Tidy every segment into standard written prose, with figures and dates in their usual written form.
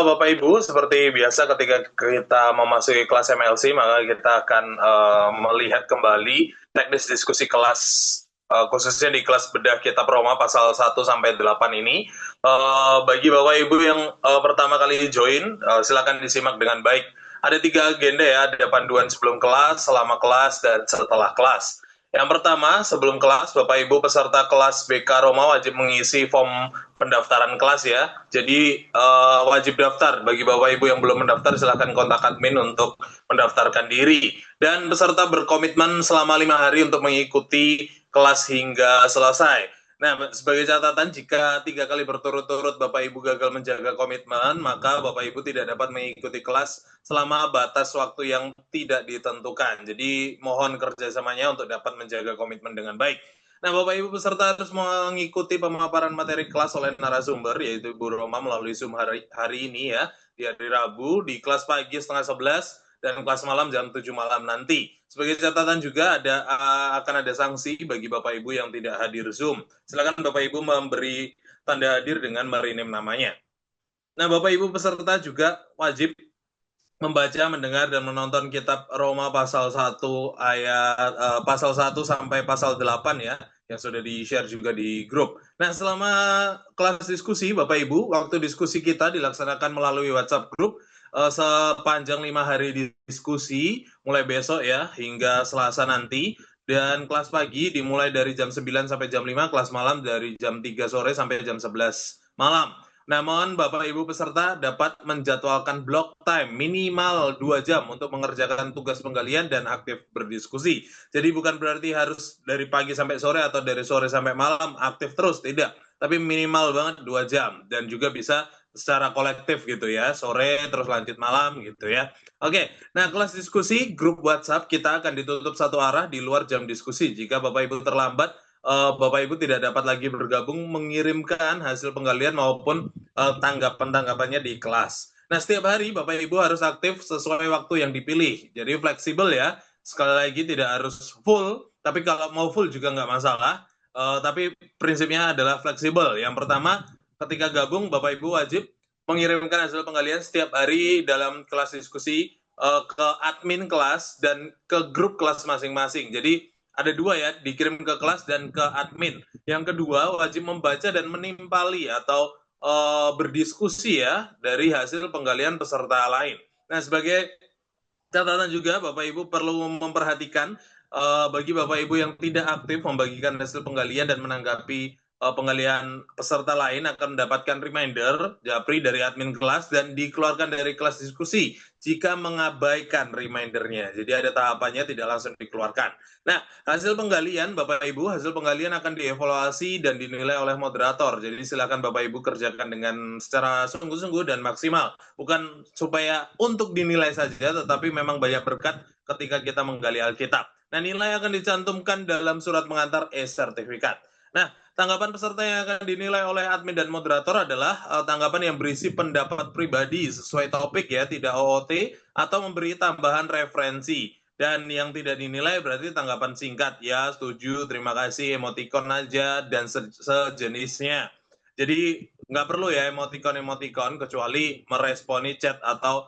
Bapak Ibu, seperti biasa ketika kita memasuki kelas MLC, maka kita akan melihat kembali teknis diskusi kelas, khususnya di kelas bedah kitab Roma pasal 1 sampai 8 ini. Bagi Bapak Ibu yang pertama kali join, silakan disimak dengan baik. Ada 3 agenda ya, ada panduan sebelum kelas, selama kelas, dan setelah kelas. Yang pertama, sebelum kelas, Bapak Ibu peserta kelas BK Roma wajib mengisi form pendaftaran kelas ya. Jadi wajib daftar. Bagi Bapak Ibu yang belum mendaftar, silakan kontak admin untuk mendaftarkan diri. Dan peserta berkomitmen selama 5 hari untuk mengikuti kelas hingga selesai. Nah, sebagai catatan, jika 3 kali berturut-turut Bapak Ibu gagal menjaga komitmen, maka Bapak Ibu tidak dapat mengikuti kelas selama batas waktu yang tidak ditentukan. Jadi, mohon kerjasamanya untuk dapat menjaga komitmen dengan baik. Nah, Bapak Ibu peserta harus mengikuti pemaparan materi kelas oleh narasumber, yaitu Ibu Roma melalui Zoom hari ini ya, di hari Rabu, di kelas pagi setengah 11, dan kelas malam jam 7 malam nanti. Sebagai catatan juga akan ada sanksi bagi Bapak Ibu yang tidak hadir Zoom. Silakan Bapak Ibu memberi tanda hadir dengan merename namanya. Nah, Bapak Ibu peserta juga wajib membaca, mendengar, dan menonton kitab Roma pasal 1 sampai pasal 8 ya, yang sudah di-share juga di grup. Nah, selama kelas diskusi, Bapak Ibu, waktu diskusi kita dilaksanakan melalui WhatsApp grup sepanjang 5 hari diskusi, mulai besok ya, hingga Selasa nanti. Dan kelas pagi dimulai dari jam 9 sampai jam 5, kelas malam dari jam 3 sore sampai jam 11 malam. Namun Bapak Ibu peserta dapat menjadwalkan block time minimal 2 jam untuk mengerjakan tugas penggalian dan aktif berdiskusi. Jadi bukan berarti harus dari pagi sampai sore atau dari sore sampai malam aktif terus, tidak. Tapi minimal banget 2 jam dan juga bisa secara kolektif gitu ya, sore terus lanjut malam gitu ya. Oke, nah kelas diskusi grup WhatsApp kita akan ditutup satu arah di luar jam diskusi. Jika Bapak Ibu terlambat, Bapak Ibu tidak dapat lagi bergabung mengirimkan hasil penggalian maupun tanggapan-tanggapannya di kelas. Nah, setiap hari Bapak Ibu harus aktif sesuai waktu yang dipilih. Jadi fleksibel ya. Sekali lagi tidak harus full, tapi kalau mau full juga nggak masalah. Tapi prinsipnya adalah fleksibel. Yang pertama, ketika gabung Bapak Ibu wajib mengirimkan hasil penggalian setiap hari dalam kelas diskusi ke admin kelas dan ke grup kelas masing-masing. Jadi ada 2 ya, dikirim ke kelas dan ke admin. Yang kedua, wajib membaca dan menimpali atau berdiskusi ya dari hasil penggalian peserta lain. Nah, sebagai catatan juga Bapak Ibu perlu memperhatikan bagi Bapak Ibu yang tidak aktif membagikan hasil penggalian dan menanggapi penggalian peserta lain akan mendapatkan reminder japri dari admin kelas dan dikeluarkan dari kelas diskusi jika mengabaikan remindernya. Jadi ada tahapannya, tidak langsung dikeluarkan. Nah, hasil penggalian Bapak Ibu, hasil penggalian akan dievaluasi dan dinilai oleh moderator. Jadi silakan Bapak Ibu kerjakan dengan secara sungguh-sungguh dan maksimal. Bukan supaya untuk dinilai saja, tetapi memang banyak berkat ketika kita menggali Alkitab. Nah, nilai akan dicantumkan dalam surat pengantar e-sertifikat. Nah, tanggapan peserta yang akan dinilai oleh admin dan moderator adalah tanggapan yang berisi pendapat pribadi sesuai topik ya, tidak OOT, atau memberi tambahan referensi. Dan yang tidak dinilai berarti tanggapan singkat, ya setuju, terima kasih, emoticon aja, dan sejenisnya. Jadi nggak perlu ya emoticon kecuali meresponi chat atau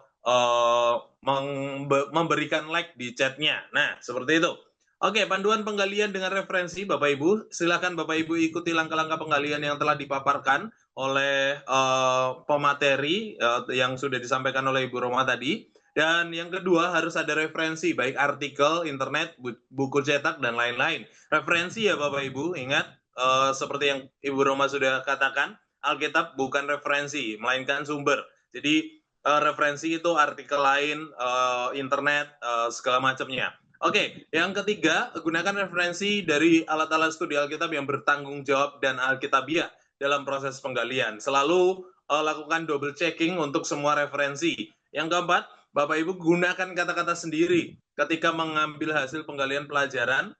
memberikan like di chatnya. Nah, seperti itu. Oke, panduan penggalian dengan referensi Bapak Ibu. Silakan Bapak Ibu ikuti langkah-langkah penggalian yang telah dipaparkan oleh pemateri yang sudah disampaikan oleh Ibu Roma tadi. Dan yang kedua harus ada referensi, baik artikel, internet, buku cetak, dan lain-lain. Referensi ya Bapak Ibu, ingat seperti yang Ibu Roma sudah katakan, Alkitab bukan referensi, melainkan sumber. Jadi referensi itu artikel lain, internet, segala macamnya. Oke, yang ketiga, gunakan referensi dari alat-alat studi Alkitab yang bertanggung jawab dan Alkitabiah dalam proses penggalian. Selalu lakukan double checking untuk semua referensi. Yang keempat, Bapak Ibu gunakan kata-kata sendiri ketika mengambil hasil penggalian pelajaran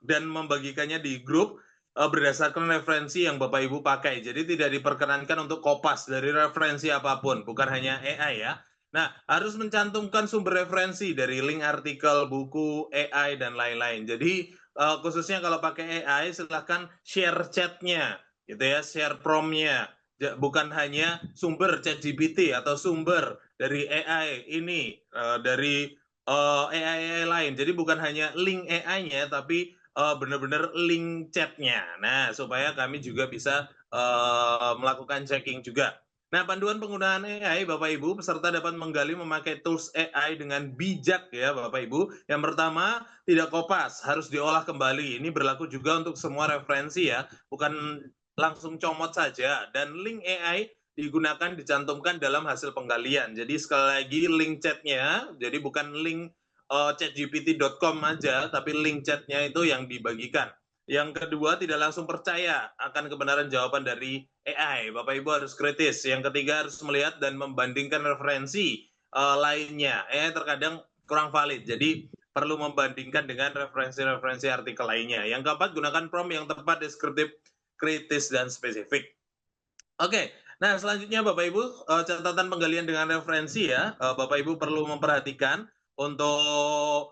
dan membagikannya di grup berdasarkan referensi yang Bapak Ibu pakai. Jadi tidak diperkenankan untuk kopas dari referensi apapun, bukan hanya AI ya. Nah, harus mencantumkan sumber referensi dari link artikel, buku, AI, dan lain-lain. Jadi khususnya kalau pakai AI, silahkan share chatnya, gitu ya, share prompt-nya. bukan hanya sumber ChatGPT atau sumber dari AI ini, dari AI lain. Jadi bukan hanya link AI-nya, tapi benar-benar link chat-nya. Nah, supaya kami juga bisa melakukan checking juga. Nah, panduan penggunaan AI, Bapak Ibu, peserta dapat menggali memakai tools AI dengan bijak ya, Bapak Ibu. Yang pertama, tidak kopas, harus diolah kembali. Ini berlaku juga untuk semua referensi ya, bukan langsung comot saja. Dan link AI digunakan dicantumkan dalam hasil penggalian. Jadi sekali lagi link chatnya, jadi bukan link chatgpt.com aja, tapi link chatnya itu yang dibagikan. Yang kedua, tidak langsung percaya akan kebenaran jawaban dari AI. Bapak Ibu harus kritis. Yang ketiga, harus melihat dan membandingkan referensi lainnya. Terkadang kurang valid. Jadi perlu membandingkan dengan referensi-referensi artikel lainnya. Yang keempat, gunakan prompt yang tepat, deskriptif, kritis, dan spesifik. Oke, nah selanjutnya Bapak Ibu, catatan penggalian dengan referensi ya. Bapak Ibu perlu memperhatikan untuk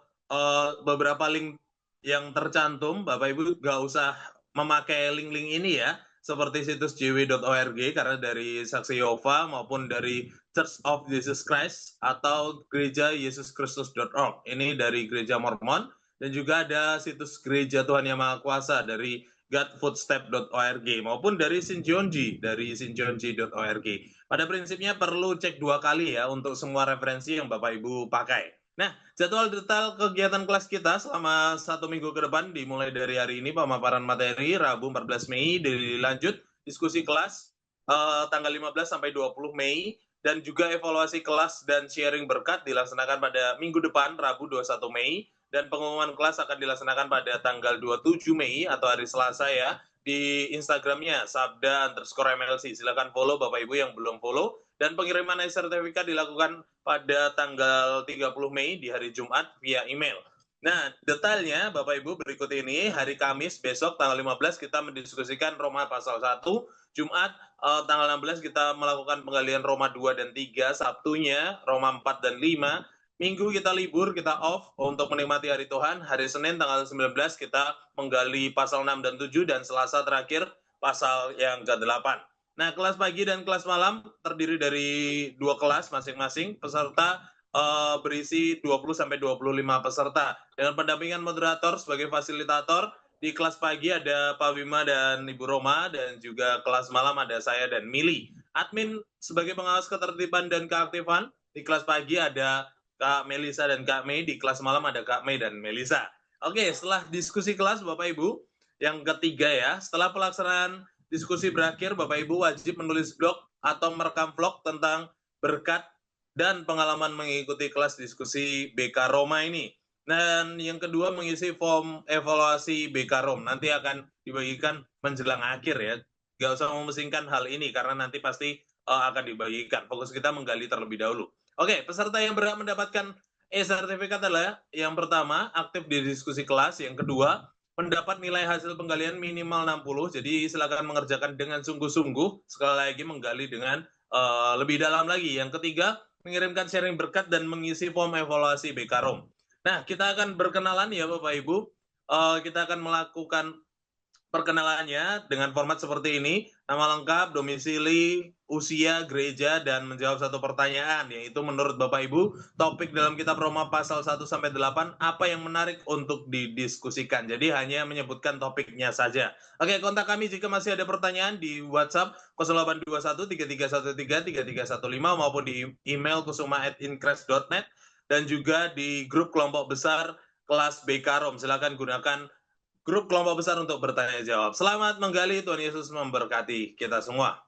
beberapa link yang tercantum, Bapak Ibu nggak usah memakai link-link ini ya, seperti situs jw.org karena dari Saksi Yehova maupun dari Church of Jesus Christ atau gereja yesuskristus.org. Ini dari Gereja Mormon, dan juga ada situs Gereja Tuhan Yang Maha Kuasa dari godfootstep.org maupun dari Shincheonji dari shincheonji.org. Pada prinsipnya perlu cek 2 kali ya untuk semua referensi yang Bapak Ibu pakai. Nah, jadwal detail kegiatan kelas kita selama 1 minggu ke depan dimulai dari hari ini, pemaparan materi Rabu 14 Mei, dilanjut diskusi kelas tanggal 15 sampai 20 Mei, dan juga evaluasi kelas dan sharing berkat dilaksanakan pada minggu depan Rabu 21 Mei, dan pengumuman kelas akan dilaksanakan pada tanggal 27 Mei atau hari Selasa ya, di Instagramnya sabda_MLC. Silakan follow Bapak Ibu yang belum follow, dan pengiriman sertifikat dilakukan pada tanggal 30 Mei di hari Jumat via email. Nah, detailnya Bapak Ibu berikut ini. Hari Kamis besok tanggal 15 kita mendiskusikan Roma pasal 1, Jumat tanggal 16 kita melakukan penggalian Roma 2 dan 3, Sabtunya Roma 4 dan 5, Minggu kita libur, kita off untuk menikmati hari Tuhan. Hari Senin tanggal 19 kita menggali pasal 6 dan 7, dan Selasa terakhir pasal yang ke-8. Nah, kelas pagi dan kelas malam terdiri dari 2 kelas masing-masing. Peserta berisi 20-25 peserta. Dengan pendampingan moderator sebagai fasilitator. Di kelas pagi ada Pak Bima dan Ibu Roma, dan juga kelas malam ada saya dan Mili. Admin sebagai pengawas ketertiban dan keaktifan. Di kelas pagi ada Kak Melisa dan Kak Mei, di kelas malam ada Kak Mei dan Melisa. Oke, setelah diskusi kelas Bapak Ibu, yang ketiga ya, setelah pelaksanaan diskusi berakhir, Bapak Ibu wajib menulis blog atau merekam vlog tentang berkat dan pengalaman mengikuti kelas diskusi BK Roma ini. Dan yang kedua, mengisi form evaluasi BK Rom. Nanti akan dibagikan menjelang akhir ya. Gak usah memusingkan hal ini karena nanti pasti akan dibagikan. Fokus kita menggali terlebih dahulu. Oke, peserta yang berhak mendapatkan e-sertifikat adalah yang pertama, aktif di diskusi kelas. Yang kedua, mendapat nilai hasil penggalian minimal 60. Jadi silakan mengerjakan dengan sungguh-sungguh. Sekali lagi menggali dengan lebih dalam lagi. Yang ketiga, mengirimkan sharing berkat dan mengisi form evaluasi BK Rom. Nah, kita akan berkenalan ya Bapak Ibu. Kita akan melakukan perkenalannya dengan format seperti ini, nama lengkap, domisili, usia, gereja, dan menjawab satu pertanyaan, yaitu menurut Bapak Ibu, topik dalam kitab Roma pasal 1-8, apa yang menarik untuk didiskusikan. Jadi hanya menyebutkan topiknya saja. Oke, kontak kami jika masih ada pertanyaan di WhatsApp 0821-3313-3315 maupun di email kusuma@increase.net, dan juga di grup kelompok besar kelas BK Rom. Silakan gunakan grup kelompok besar untuk bertanya jawab. Selamat menggali, Tuhan Yesus memberkati kita semua.